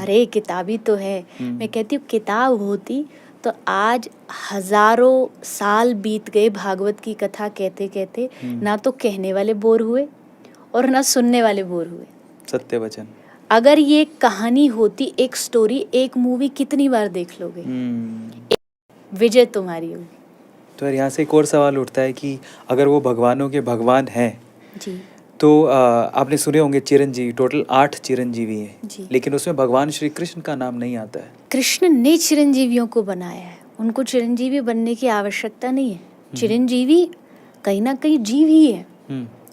अरे किताब ही तो है। मैं कहती हूँ किताब होती तो आज हजारों साल बीत गए भागवत की कथा कहते कहते, ना तो कहने वाले बोर हुए और ना सुनने वाले बोर हुए। सत्य वचन। अगर ये कहानी होती, एक स्टोरी, एक मूवी कितनी बार देख लोगे? विजय तुम्हारी होगी। तो यार यहाँ से एक और सवाल उठता है कि अगर वो भगवानों के भगवान हैं जी तो आपने सुने होंगे चिरंजीवी, टोटल 8 चिरंजीवी हैं जी। लेकिन उसमें भगवान श्री कृष्ण का नाम नहीं आता है। कृष्ण ने चिरंजीवियों को बनाया है, उनको चिरंजीवी बनने की आवश्यकता नहीं है। चिरंजीवी कहीं ना कहीं जीव ही है,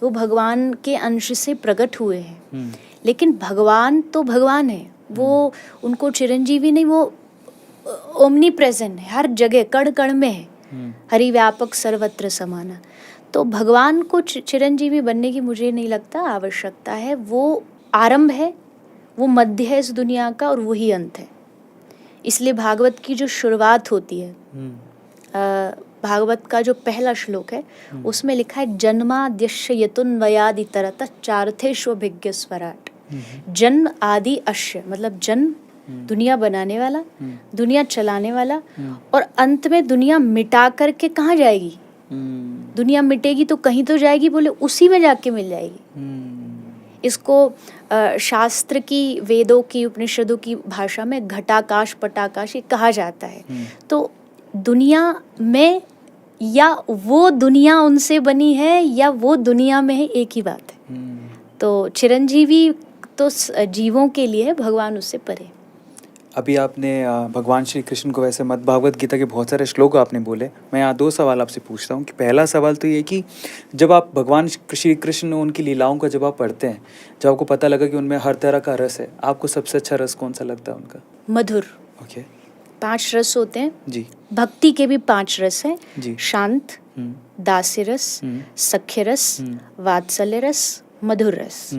वो भगवान के अंश से प्रकट हुए हैं। लेकिन भगवान तो भगवान है, वो उनको चिरंजीवी नहीं, वो ओमनी प्रेजेंट है, हर जगह कण कण में है, हरि व्यापक सर्वत्र समाना। तो भगवान को चिरंजीवी बनने की मुझे नहीं लगता आवश्यकता है। वो आरंभ है, वो मध्य है इस दुनिया का और वही अंत है। इसलिए भागवत की जो शुरुआत होती है, भागवत का जो पहला श्लोक है उसमें लिखा है जन्माद्यस्य यतुन्वयादितरतः चार्थेष्वभिज्ञ स्वराट। जन्म आदि अश्य मतलब जन्म, दुनिया बनाने वाला, दुनिया चलाने वाला, और अंत में दुनिया मिटा करके कहाँ जाएगी? दुनिया मिटेगी तो कहीं तो जाएगी, बोले उसी में जाके मिल जाएगी। इसको शास्त्र की, वेदों की, उपनिषदों की भाषा में घटाकाश पटाकाश ये कहा जाता है। तो दुनिया में या वो दुनिया उनसे बनी है या वो दुनिया में है, एक ही बात है। तो चिरंजीवी तो जीवों के लिए है, भगवान उससे परे। अभी आपने भगवान श्री कृष्ण को, वैसे मद् भागवत गीता के बहुत सारे श्लोक आपने बोले। मैं यहाँ 2 सवाल आपसे पूछता हूँ कि पहला सवाल तो ये कि जब आप भगवान श्री कृष्ण उनकी लीलाओं का जब आप पढ़ते हैं, जब आपको पता लगा कि उनमें हर तरह का रस है, आपको सबसे अच्छा रस कौन सा लगता है उनका? मधुर। ओके। 5 रस होते हैं जी। भक्ति के भी 5 रस हैं जी। शांत, दास्य रस, सख्य रस, वात्सल्य रस, मधुर रस।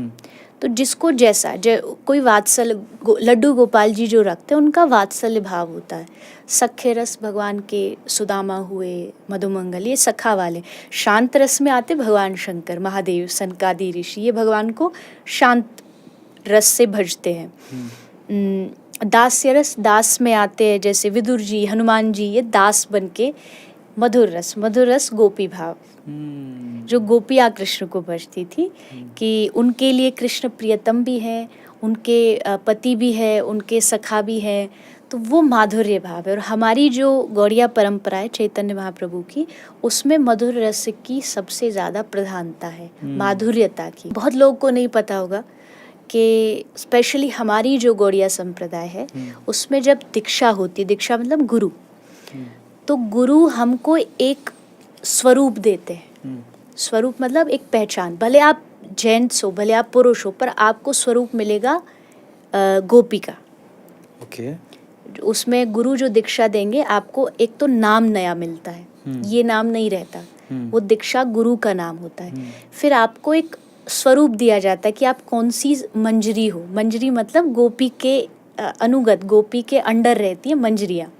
तो जिसको जैसा कोई वात्सल्य, लड्डू गोपाल जी जो रखते हैं उनका वात्सल्य भाव होता है। सख्य रस भगवान के सुदामा हुए, मधुमंगल, ये सखा वाले। शांत रस में आते भगवान शंकर, महादेव, सनकादि ऋषि, ये भगवान को शांत रस से भजते हैं। दास्य रस, दास में आते हैं जैसे विदुर जी, हनुमान जी, ये दास बन के। मधुर रस, मधुर रस गोपी भाव, जो गोपियाँ कृष्ण को भजती थी कि उनके लिए कृष्ण प्रियतम भी है, उनके पति भी है, उनके सखा भी है। तो वो माधुर्य भाव है। और हमारी जो गौड़िया परंपरा है चैतन्य महाप्रभु की, उसमें मधुर रस की सबसे ज़्यादा प्रधानता है, माधुर्यता की। बहुत लोगों को नहीं पता होगा कि स्पेशली हमारी जो गौड़िया संप्रदाय है उसमें जब दीक्षा होती है, दीक्षा मतलब गुरु, तो गुरु हमको एक स्वरूप देते हैं। स्वरूप मतलब एक पहचान। भले आप जेंट्स हो, भले आप पुरुष हो, पर आपको स्वरूप मिलेगा गोपी का। ओके। उसमें गुरु जो दीक्षा देंगे आपको, एक तो नाम नया मिलता है, ये नाम नहीं रहता, वो दीक्षा गुरु का नाम होता है। फिर आपको एक स्वरूप दिया जाता है कि आप कौन सी मंजरी हो। मंजरी मतलब गोपी के अनुगत, गोपी के अंडर रहती है मंजरियाँ।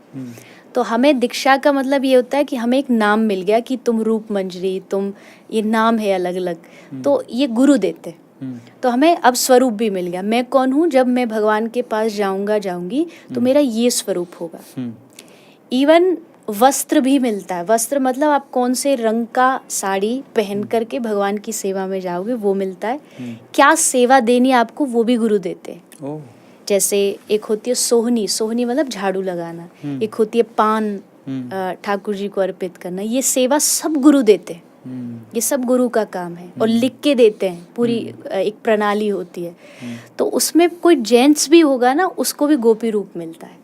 तो हमें दीक्षा का मतलब ये होता है कि हमें एक नाम मिल गया कि तुम रूप मंजरी, तुम, ये नाम है अलग अलग, तो ये गुरु देते। तो हमें अब स्वरूप भी मिल गया, मैं कौन हूँ, जब मैं भगवान के पास जाऊंगी तो मेरा ये स्वरूप होगा। इवन वस्त्र भी मिलता है। वस्त्र मतलब आप कौन से रंग का साड़ी पहन करके भगवान की सेवा में जाओगे, वो मिलता है। क्या सेवा देनी आपको, वो भी गुरु देते हैं। जैसे एक होती है सोहनी, सोहनी मतलब झाड़ू लगाना, एक होती है पान ठाकुर जी को अर्पित करना, ये सेवा सब गुरु देते हैं। ये सब गुरु का काम है और लिख के देते हैं, पूरी एक प्रणाली होती है। तो उसमें कोई जेंट्स भी होगा ना, उसको भी गोपी रूप मिलता है।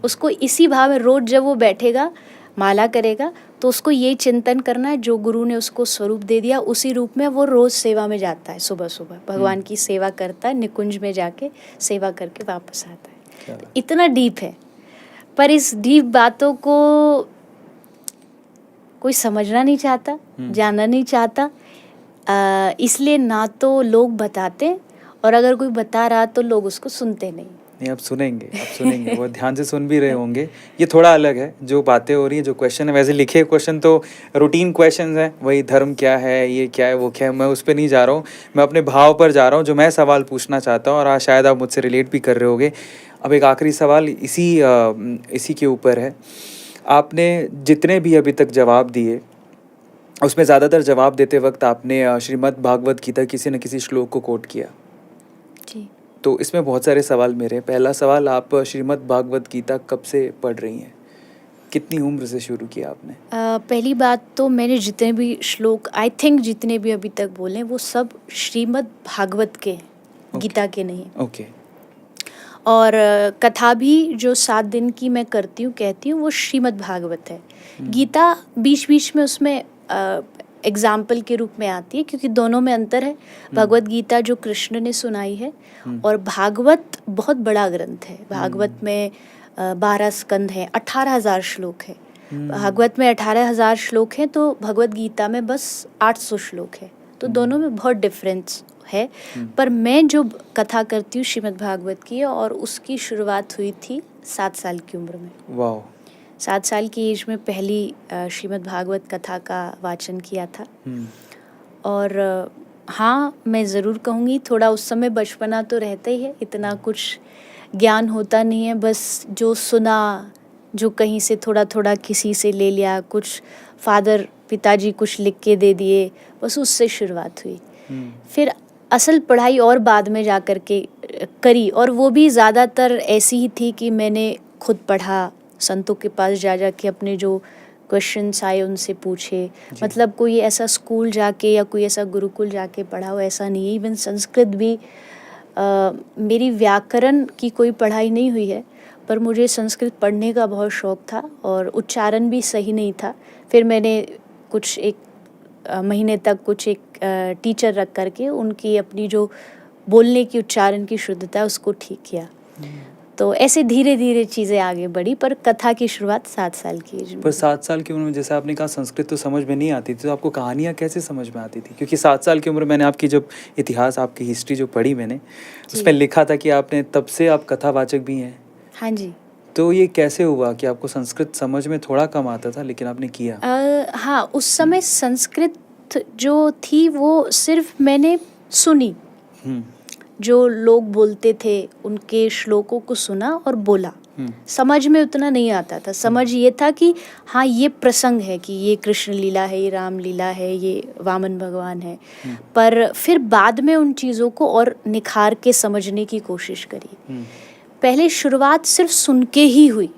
उसको इसी भाव में रोज जब वो बैठेगा, माला करेगा, तो उसको यही चिंतन करना है, जो गुरु ने उसको स्वरूप दे दिया उसी रूप में वो रोज सेवा में जाता है। सुबह सुबह भगवान की सेवा करता है, निकुंज में जाके सेवा करके वापस आता है। इतना डीप है, पर इस डीप बातों को कोई समझना नहीं चाहता, जानना नहीं चाहता। इसलिए ना तो लोग बताते, और अगर कोई बता रहा तो लोग उसको सुनते नहीं। नहीं, आप सुनेंगे वो ध्यान से सुन भी रहे होंगे। ये थोड़ा अलग है जो बातें हो रही है, जो क्वेश्चन है, वैसे लिखे क्वेश्चन तो रूटीन क्वेश्चन हैं, वही धर्म क्या है, ये क्या है, वो क्या है, मैं उस पर नहीं जा रहा हूँ, मैं अपने भाव पर जा रहा हूँ, जो मैं सवाल पूछना चाहता हूँ, और आज शायद आप मुझसे रिलेट भी कर रहे होगे। अब एक आखिरी सवाल इसी के ऊपर है। आपने जितने भी अभी तक जवाब दिए, उसमें ज़्यादातर जवाब देते वक्त आपने श्रीमद् भागवत गीता किसी न किसी श्लोक को कोट किया। जी। तो इसमें बहुत सारे सवाल मेरे। पहला सवाल, आप श्रीमद् भागवत गीता कब से पढ़ रही हैं? कितनी उम्र से शुरू किया आपने? पहली बात तो मैंने जितने भी श्लोक आई थिंक जितने भी अभी तक बोले वो सब श्रीमद् भागवत के हैं, गीता के नहीं। ओके। और कथा भी जो 7 दिन की मैं करती हूँ कहती हूँ वो श्रीमद् भागवत है। गीता बीच बीच में उसमें एग्जाम्पल के रूप में आती है, क्योंकि दोनों में अंतर है। भगवत गीता जो कृष्ण ने सुनाई है, और भागवत बहुत बड़ा ग्रंथ है। भागवत में 12 स्कंद हैं, 18,000 श्लोक है। भागवत में 18,000 श्लोक हैं, तो भगवत गीता में बस 800 श्लोक है। तो दोनों में बहुत डिफरेंस है। पर मैं जो कथा करती हूँ श्रीमद् भागवत की, और उसकी शुरुआत हुई थी 7 साल की उम्र में। वाह। 7 साल की एज में पहली श्रीमद् भागवत कथा का वाचन किया था। और हाँ, मैं ज़रूर कहूँगी थोड़ा उस समय बचपना तो रहता ही है, इतना कुछ ज्ञान होता नहीं है, बस जो सुना, जो कहीं से थोड़ा थोड़ा किसी से ले लिया, कुछ पिताजी कुछ लिख के दे दिए, बस उससे शुरुआत हुई। फिर असल पढ़ाई और बाद में जा कर के करी, और वो भी ज़्यादातर ऐसी ही थी कि मैंने खुद पढ़ा, संतों के पास जा के अपने जो क्वेश्चंस आए उनसे पूछे। मतलब कोई ऐसा स्कूल जाके या कोई ऐसा गुरुकुल जाके पढ़ा हो ऐसा नहीं है। इवन संस्कृत भी मेरी व्याकरण की कोई पढ़ाई नहीं हुई है, पर मुझे संस्कृत पढ़ने का बहुत शौक़ था, और उच्चारण भी सही नहीं था। फिर मैंने कुछ एक महीने तक कुछ एक टीचर रख करके उनकी अपनी जो बोलने की उच्चारण की शुद्धता उसको ठीक किया। तो ऐसे धीरे धीरे चीज़ें आगे बढ़ी, पर कथा की शुरुआत 7 साल की एज में। पर 7 साल की उम्र में, जैसे आपने कहा संस्कृत तो समझ में नहीं आती थी, तो आपको कहानियाँ कैसे समझ में आती थी? क्योंकि 7 साल की उम्र, मैंने आपकी जब इतिहास, आपकी हिस्ट्री जो पढ़ी मैंने, उसमें लिखा था कि आपने तब से आप कथावाचक भी हैं। हाँ जी। तो ये कैसे हुआ कि आपको संस्कृत समझ में थोड़ा कम आता था लेकिन आपने किया? हाँ, उस समय संस्कृत जो थी वो सिर्फ मैंने सुनी, जो लोग बोलते थे उनके श्लोकों को सुना और बोला। समझ में उतना नहीं आता था। समझ ये था कि हाँ, ये प्रसंग है, कि ये कृष्ण लीला है, ये राम लीला है, ये वामन भगवान है। पर फिर बाद में उन चीज़ों को और निखार के समझने की कोशिश करी। पहले शुरुआत सिर्फ सुन के ही हुई।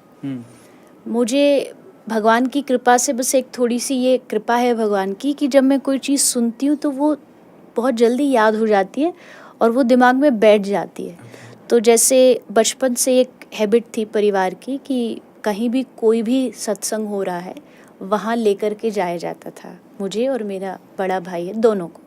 मुझे भगवान की कृपा से बस एक थोड़ी सी ये कृपा है भगवान की, कि जब मैं कोई चीज़ सुनती हूँ तो वो बहुत जल्दी याद हो जाती है और वो दिमाग में बैठ जाती है। तो जैसे बचपन से एक हैबिट थी परिवार की कि कहीं भी कोई भी सत्संग हो रहा है वहाँ लेकर के जाया जाता था, मुझे और मेरा बड़ा भाई है दोनों को।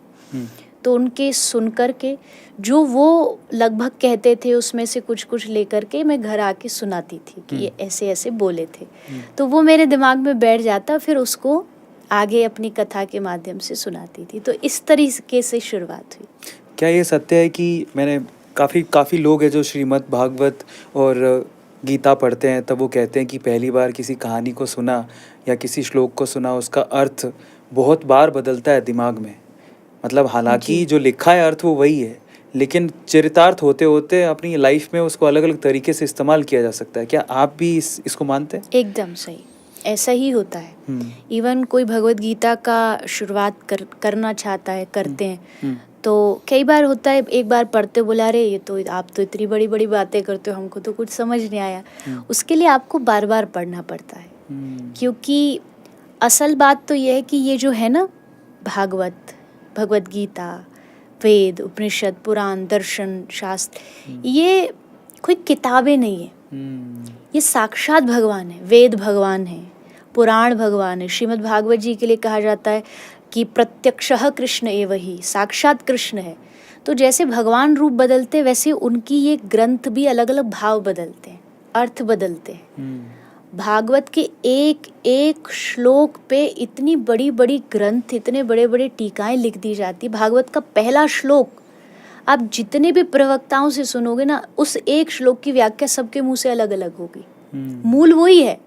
तो उनके सुन कर के जो वो लगभग कहते थे उसमें से कुछ कुछ लेकर के मैं घर आके सुनाती थी कि ये ऐसे ऐसे बोले थे। तो वो मेरे दिमाग में बैठ जाता, फिर उसको आगे अपनी कथा के माध्यम से सुनाती थी। तो इस तरीके से शुरुआत हुई। क्या ये सत्य है कि मैंने काफ़ी लोग हैं जो श्रीमद् भागवत और गीता पढ़ते हैं, तब वो कहते हैं कि पहली बार किसी कहानी को सुना या किसी श्लोक को सुना, उसका अर्थ बहुत बार बदलता है दिमाग में। मतलब हालांकि जो लिखा है अर्थ वो वही है, लेकिन चरितार्थ होते होते अपनी लाइफ में उसको अलग अलग तरीके से इस्तेमाल किया जा सकता है। क्या आप भी इसको मानते हैं? एकदम सही, ऐसा ही होता है। इवन कोई भगवत गीता का शुरुआत करना चाहता है, करते हैं, तो कई बार होता है एक बार पढ़ते बोला अरे ये तो आप तो इतनी बड़ी बड़ी बातें करते हो, हमको तो कुछ समझ नहीं आया। उसके लिए आपको बार बार पढ़ना पड़ता है, क्योंकि असल बात तो ये है कि ये जो है ना भगवत गीता, वेद, उपनिषद, पुराण, दर्शन, शास्त्र, ये कोई किताबें नहीं है। ये साक्षात भगवान है। वेद भगवान है, पुराण भगवान है। श्रीमद् भागवत जी के लिए कहा जाता है कि प्रत्यक्षः कृष्ण एव ही, साक्षात कृष्ण है। तो जैसे भगवान रूप बदलते वैसे उनकी ये ग्रंथ भी अलग अलग भाव बदलते हैं, अर्थ बदलते हैं। भागवत के एक एक श्लोक पे इतनी बड़ी बड़ी ग्रंथ, इतने बड़े बड़े टीकाएं लिख दी जाती। भागवत का पहला श्लोक आप जितने भी प्रवक्ताओं से सुनोगे ना, उस एक श्लोक की व्याख्या सबके मुंह से अलग अलग होगी। मूल वही है,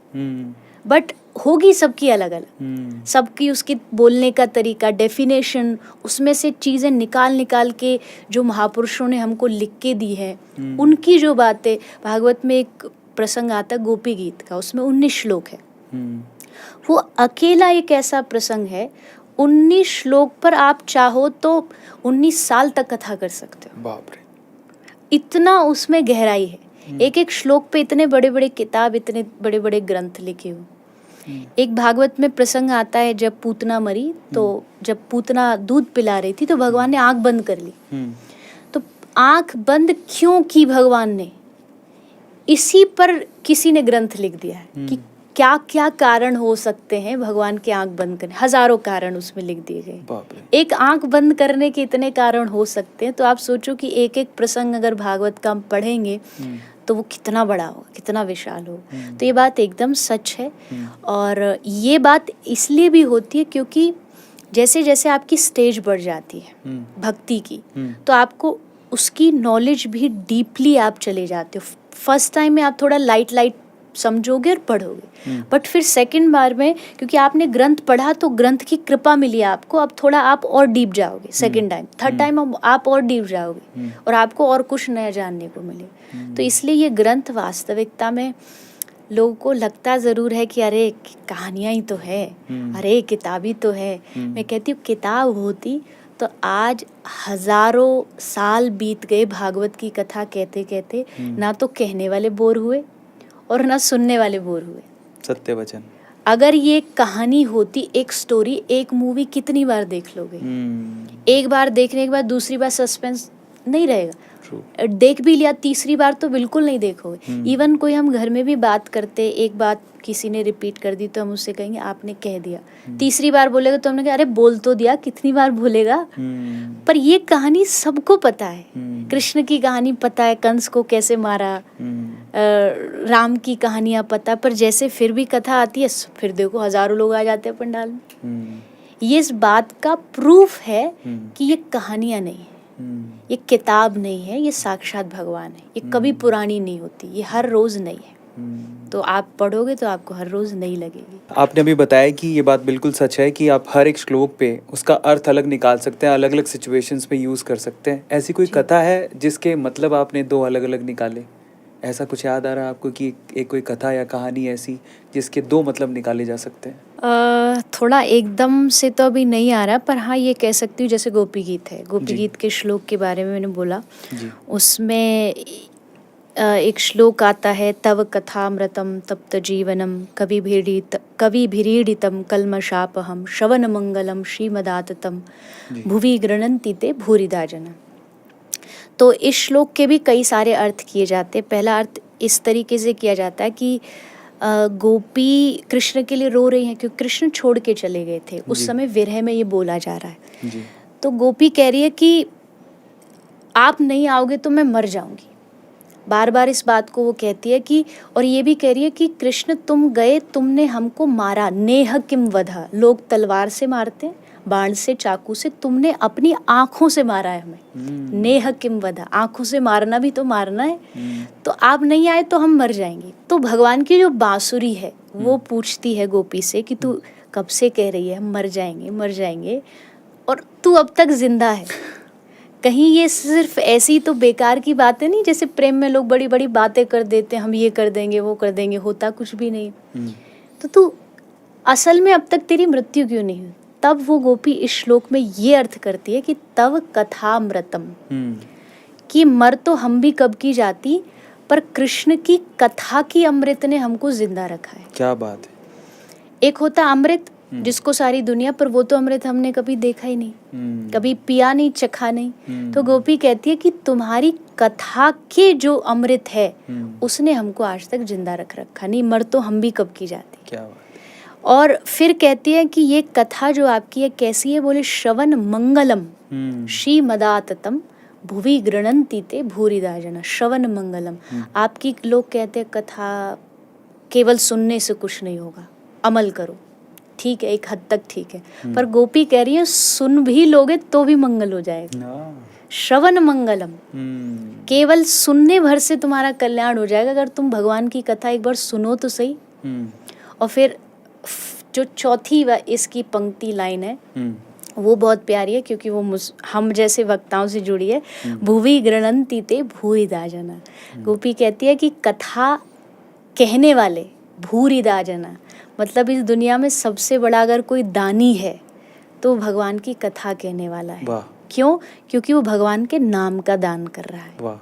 बट होगी सबकी अलग अलग। सबकी उसकी बोलने का तरीका, डेफिनेशन, उसमें से चीज़ें निकाल निकाल के जो महापुरुषों ने हमको लिख के दी है, उनकी जो बातें। भागवत में एक प्रसंग आता है गोपी गीत का, उसमें 19 श्लोक है। वो अकेला एक ऐसा प्रसंग है, 19 श्लोक पर आप चाहो तो 19 साल तक कथा कर सकते हो। बाप रे, इतना उसमें गहराई है। एक एक श्लोक पे इतने बड़े बड़े किताब, इतने बड़े बड़े ग्रंथ लिखे हो। एक भागवत में प्रसंग आता है, जब पूतना मरी, तो जब पूतना दूध पिला रही थी तो भगवान ने आंख बंद कर ली। तो आंख बंद क्यों की भगवान ने, इसी पर किसी ने ग्रंथ लिख दिया है कि क्या क्या कारण हो सकते हैं भगवान के आंख बंद करने। हजारों कारण उसमें लिख दिए गए। एक आंख बंद करने के इतने कारण हो सकते हैं, तो आप सोचो कि एक एक प्रसंग अगर भागवत का हम पढ़ेंगे तो वो कितना बड़ा होगा, कितना विशाल होगा। तो ये बात एकदम सच है। और ये बात इसलिए भी होती है क्योंकि जैसे जैसे आपकी स्टेज बढ़ जाती है भक्ति की, तो आपको उसकी नॉलेज भी डीपली आप चले जाते हो। फर्स्ट टाइम में आप थोड़ा लाइट लाइट समझोगे और पढ़ोगे, बट फिर सेकंड बार में क्योंकि आपने ग्रंथ पढ़ा तो ग्रंथ की कृपा मिली आपको, अब थोड़ा आप और डीप जाओगे। सेकंड टाइम, थर्ड टाइम आप और डीप जाओगे और आपको और कुछ नया जानने को मिले। तो इसलिए ये ग्रंथ वास्तविकता में लोगों को लगता ज़रूर है कि अरे कहानियाँ ही तो है, अरे किताब ही तो है। मैं कहती हूँ किताब होती तो आज हजारों साल बीत गए भागवत की कथा कहते कहते, ना तो कहने वाले बोर हुए और ना सुनने वाले बोर हुए। सत्य वचन। अगर ये कहानी होती, एक स्टोरी, एक मूवी कितनी बार देख लोगे? एक बार देखने के बाद दूसरी बार सस्पेंस नहीं रहेगा। देख भी लिया, तीसरी बार तो बिल्कुल नहीं देखोगे। इवन कोई हम घर में भी बात करते, एक बात किसी ने रिपीट कर दी तो हम उससे कहेंगे आपने कह दिया। तीसरी बार बोलेगा तो हमने कहा अरे बोल तो दिया, कितनी बार बोलेगा। पर ये कहानी सबको पता है। कृष्ण की कहानी पता है, कंस को कैसे मारा, राम की कहानियां पता, पर जैसे फिर भी कथा आती है फिर देखो हजारों लोग आ जाते हैं पंडाल में। ये इस बात का प्रूफ है कि ये कहानियां नहीं है, ये किताब नहीं है, ये साक्षात भगवान है। ये कभी पुरानी नहीं होती, ये हर रोज नई है। तो आप पढ़ोगे तो आपको हर रोज नई लगेगी। आपने अभी बताया कि ये बात बिल्कुल सच है कि आप हर एक श्लोक पे उसका अर्थ अलग निकाल सकते हैं, अलग अलग सिचुएशंस पे यूज कर सकते हैं। ऐसी कोई कथा है जिसके मतलब आपने 2 अलग अलग निकाले? ऐसा कुछ याद आ रहा है आपको कि एक कोई कथा या कहानी ऐसी जिसके 2 मतलब निकाले जा सकते हैं? थोड़ा एकदम से तो अभी नहीं आ रहा, पर हाँ ये कह सकती हूँ जैसे गोपी गीत है। गोपी गीत के श्लोक के बारे में मैंने बोला, उसमें एक श्लोक आता है, तव कथामृतम तप्त जीवनम कविभिरीडितम कल्मषापहम श्रवण मंगलम श्रीमदाततम भुवि गृणन्ति ते भूरिदा जना। तो इस श्लोक के भी कई सारे अर्थ किए जाते हैं। पहला अर्थ इस तरीके से किया जाता है कि गोपी कृष्ण के लिए रो रही हैं क्योंकि कृष्ण छोड़ के चले गए थे। उस समय विरह में ये बोला जा रहा है। तो गोपी कह रही है कि आप नहीं आओगे तो मैं मर जाऊंगी। बार बार इस बात को वो कहती है कि, और ये भी कह रही है कि कृष्ण तुम गए, तुमने हमको मारा, नेह किम वधा, लोग तलवार से मारते हैं, बाण से, चाकू से, तुमने अपनी आंखों से मारा है हमें। नेह किम वधा, आंखों से मारना भी तो मारना है। तो आप नहीं आए तो हम मर जाएंगे। तो भगवान की जो बांसुरी है वो पूछती है गोपी से कि तू कब से कह रही है हम मर जाएंगे मर जाएंगे, और तू अब तक जिंदा है। कहीं ये सिर्फ ऐसी तो बेकार की बातें नहीं, जैसे प्रेम में लोग बड़ी बड़ी बातें कर देते हैं, हम ये कर देंगे वो कर देंगे, होता कुछ भी नहीं। तो तू असल में अब तक तेरी मृत्यु क्यों नहीं हुई? तब वो गोपी इस श्लोक में ये अर्थ करती है कि तव कथामृतम, कि मर तो हम भी कब की जाती, पर कृष्ण की कथा की अमृत ने हमको जिंदा रखा है। क्या बात है। एक होता अमृत जिसको सारी दुनिया, पर वो तो अमृत हमने कभी देखा ही नहीं, कभी पिया नहीं, चखा नहीं। तो गोपी कहती है कि तुम्हारी कथा के जो अमृत है उसने हमको आज तक जिंदा रख रखा, नहीं मर तो हम भी कब की जाती। क्या बात। और फिर कहती है कि ये कथा जो आपकी है कैसी है? बोले श्रवण मंगलम श्रीमदाततम भुवि गृणन्ति ते भूरिदा जना। श्रवण मंगलम, आपकी लोग कहते हैं कथा केवल सुनने से कुछ नहीं होगा, अमल करो। ठीक है, एक हद तक ठीक है, पर गोपी कह रही है सुन भी लोगे तो भी मंगल हो जाएगा। श्रवण मंगलम, केवल सुनने भर से तुम्हारा कल्याण हो जाएगा। अगर तुम भगवान की कथा एक बार सुनो तो सही। और फिर जो चौथी इसकी पंक्ति लाइन है वो बहुत प्यारी है, क्योंकि वो हम जैसे वक्ताओं से जुड़ी है। भुवि गृणन्ति ते भूरिदा जना। गोपी कहती है कि कथा कहने वाले भूरिदा जना, मतलब इस दुनिया में सबसे बड़ा अगर कोई दानी है तो भगवान की कथा कहने वाला है। क्यों? क्योंकि वो भगवान के नाम का दान कर रहा है।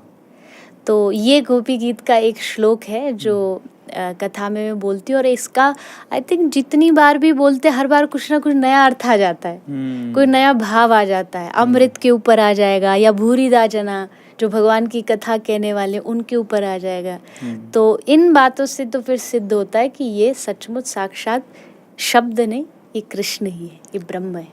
तो ये गोपी गीत का एक श्लोक है जो कथा में मैं बोलती हूँ, और इसका आई थिंक जितनी बार भी बोलते हर बार कुछ ना कुछ नया अर्थ आ जाता है, कोई नया भाव आ जाता है। अमृत के ऊपर आ जाएगा, या भूरिदा जना जो भगवान की कथा कहने वाले उनके ऊपर आ जाएगा। तो इन बातों से तो फिर सिद्ध होता है कि ये सचमुच साक्षात शब्द नहीं, ये कृष्ण ही है, ये ब्रह्म है।